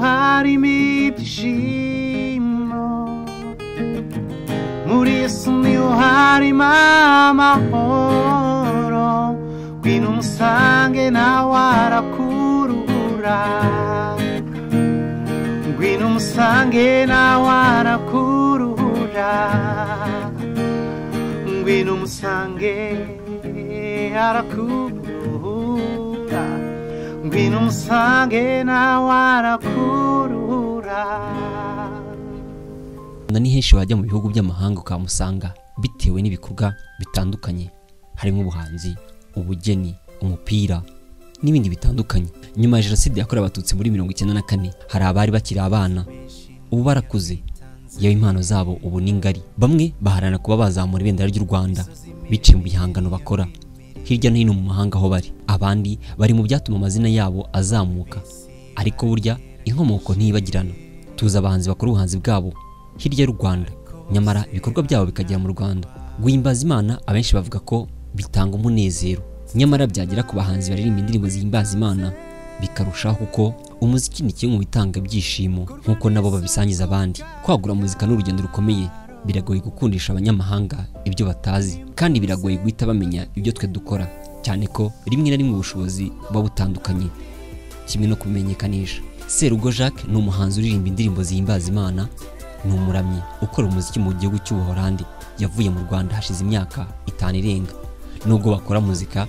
harimo ibyishimo, muri Yesu niho harimo amahoro. Ngwino umusange nawe arakuruhura, ngwino umusange nawe arakuruhura, ngwino umusange arakuruhura, ngwino umusange nawe arakuruhura. Ni henshi wajya mu bihugu by'amahanga ukamusanga bitewe n'ibikorwa bitandukanye, harimo ubuhanzi, ubugeni, umupira n'ibindi bitandukanye. Nyuma ya Jenoside yakorewe Abatutsi muri 1994 hari abari bakiri abana, ubu barakuze, yewe impano zabo ubu ni ngari. Bamwe baharana kuba bazamura ibendera ry'u Rwanda biciye mu bihangano bakora hirya no hino mu mahanga aho bari. Abandi bari mu byatuma amazina yabo azamuka, ariko burya inkomoko ntibagirana. Tuza abahanzi bakora ubuhanzi bwabo hirya y'u Rwanda, nyamara ibikorwa byabo bikagera mu Rwanda. Guhimbaza Imana abenshi bavuga ko bitanga umunezero, nyamara byagera ku bahanzi baririmba indirimbo zihimbaza Imana bikarushaho, kuko umuziki ni kimwe mu bitanga ibyishimo nk'uko nabo babisangiza abandi. Kwagura muzika n'urugendo rukomeye, biragoye gukundisha abanyamahanga ibyo batazi, kandi biragoye guhita bamenya ibyo twe dukora, cyane ko rimwe na rimwe ubushobozi buba butandukanye kimwe no kumenyekanisha. Serugo Jacques ni umuhanzi uririmba indirimbo zihimbaza Imana, ni umuramyi ukora umuziki mu gihugu cy'Ubuholandi. Yavuye mu Rwanda hashize imyaka 5 irenga. Nubwo bakora muzika,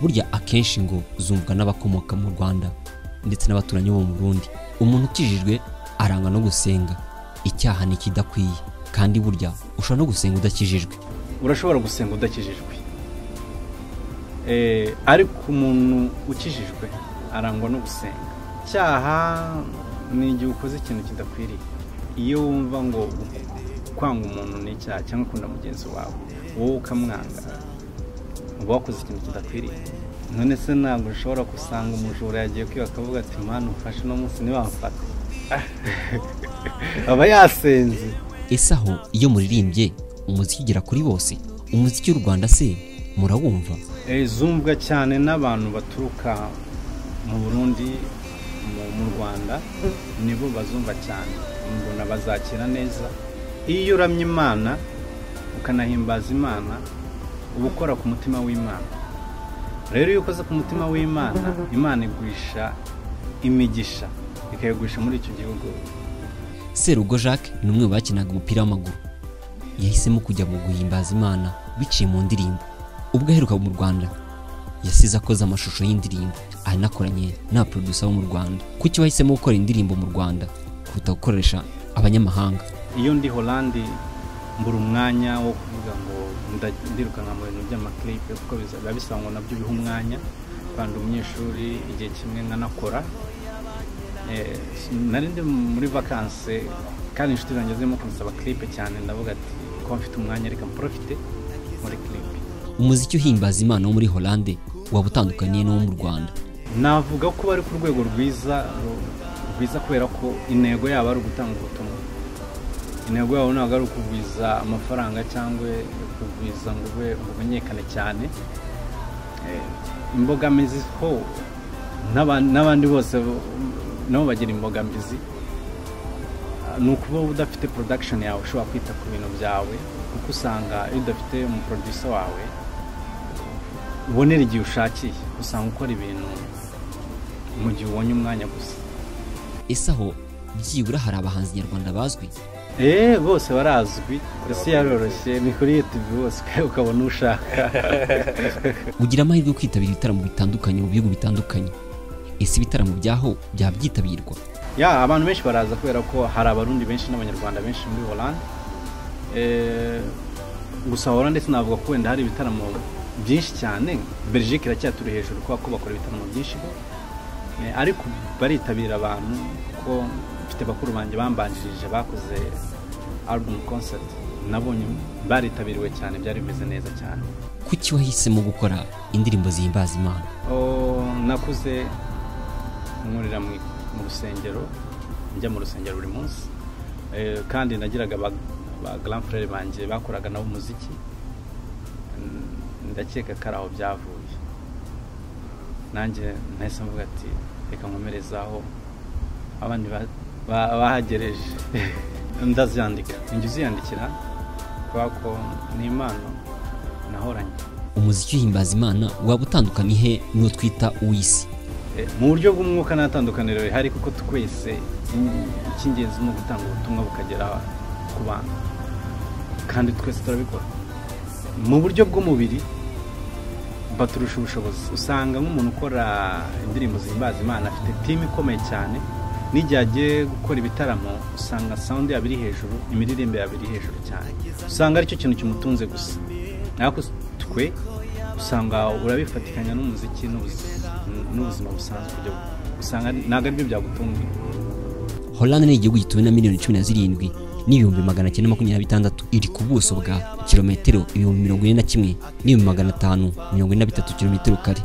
burya akenshi ngo zumvwa n'abakomoka mu Rwanda ndetse n'abaturanyi bo mu Burundi. Umuntu ukijijwe aranga no gusenga, icyaha ni kidakwiye, kandi burya ushobora no gusenga udakijijwe. Urashobora gusenga udakijijwe, ariko umuntu ukijijwe arangwa no gusenga. Icyaha ni igihe ukoze ikintu kidakwiriye. Iyo wumva ngo kwanga umuntu ni icyaha cyangwa ukunda mugenzi wawe, wowe ukamwanga, uba wakoze ikintu kidakwiriye. None se ntabwo ushobora gusanga umujura yagiye kwiba akavuga ati Mana umfashe no munsi niwamfata, aba yasenze. Ese aho iyo muririmbye umuziki ugera kuri bose? Umuziki w'u Rwanda se murawumva? Zumvwa cyane n'abantu baturuka mu Burundi, mu Rwanda nibo bazumva cyane, mbona bazakira neza. Iyo uramye Imana ukanahimbaza Imana, uba ukora ku mutima w'Imana. Rero iyo ukoze ku mutima w'Imana, Imana igwisha imigisha, ikayigurisha muri icyo gihugu. Serugo Jacques ni umwe bakinaga umupira w'amaguru, yahisemo kujya mu guhimbaza Imana biciye mu ndirimbo. Ubwo aheruka mu Rwanda yasize akoze amashusho y'indirimbo, anakoranye na producer wo mu Rwanda. Kuki wahisemo gukora indirimbo mu Rwanda kuruta gukoresha abanyamahanga? Iyo ndi Holandi mbura umwanya wo kuvuga ngo ndirukanka mu bintu by'amaclip, kuko biba bisanga nabyo biha umwanya, kandi umunyeshuri igihe kimwe nkanakora. Nari ndi muri vacances, kandi inshuti zanjye zirimo kunsaba clip cyane, ndavuga ati ko mfite umwanya reka mprofite muri clip. Umuziki uhimbaza Imana wo muri Holande waba utandukanye n'uwo mu Rwanda? Navuga ko bari ku rwego rwiza kubera ko intego yabo ari ugutanga ubutumwa. Intego yabo ntabwo ari ukugwiza amafaranga cyangwa kugwiza ngo umenyekane cyane. Imbogamizi ho n'abandi bose nabo bagira imbogamizi, ni ukuba udafite production yawe ushobora kwita ku bintu byawe, kuko usanga iyo udafite umuproducer wawe ubonera igihe ushakiye, usanga ukora ibintu mu gihe ubonye umwanya gusa. Ese aho byibura hari abahanzi nyarwanda bazwi? Bose barazwi, ese yaroroshye, ni kuri YouTube bose ukabona ushaka. Ugira amahirwe yo kwitabira ibitaramo bitandukanye mu bihugu bitandukanye. Ese ibitaramo byaho byabyitabirwa? Abantu benshi baraza kubera ko hari abarundi benshi n'abanyarwanda benshi muri Holland. Gusa Holland ndetse navuga ko wenda hari ibitaramo byinshi cyane. Belgique iracyaturi hejuru kuko bakora ibitaramo byinshi, ariko baritabira abantu kuko mfite bakuru banjye bambanjirije bakoze album concert, nabonye baritabiriwe cyane, byari bimeze neza cyane. Kuki wahisemo gukora indirimbo zihimbaza Imana? Nakuze nkurira mu rusengero, njya mu rusengero buri munsi, kandi nagiraga ba grand frère banjye bakoraga nabo umuziki, ndakeka karaho byavuye. Nanjye nahise mvuga ati reka nkomerezaho abandi bahagereje ndaziyandika njye uziyandikira kubera ko ni impano nahoranye. Umuziki uhimbaza Imana waba utandukanye he n'uwo twita uw'isi? Mu buryo bw'umwuka n'atandukaniro rihari, kuko twese icy'ingenzi ni ugutanga ubutumwa bukagera ku bantu kandi twese turabikora. Mu buryo bw'umubiri baturusha ubushobozi, usanga nk'umuntu ukora indirimbo zihimbaza Imana afite timu ikomeye cyane, n'igihe agiye gukora ibitaramo usanga sound yabo iri hejuru, imiririmbo yabo iri hejuru cyane, usanga aricyo kintu kimutunze gusa. Ariko twe usanga urabifatikanya n'umuziki n'ubuzima busanzwe, usanga ntabwo aribyo byagutunga. Hollande ni igihugu gituwe na miliyoni 17 n'ibihumbi 926, iri ku buso bwa kilometero 41,543 km².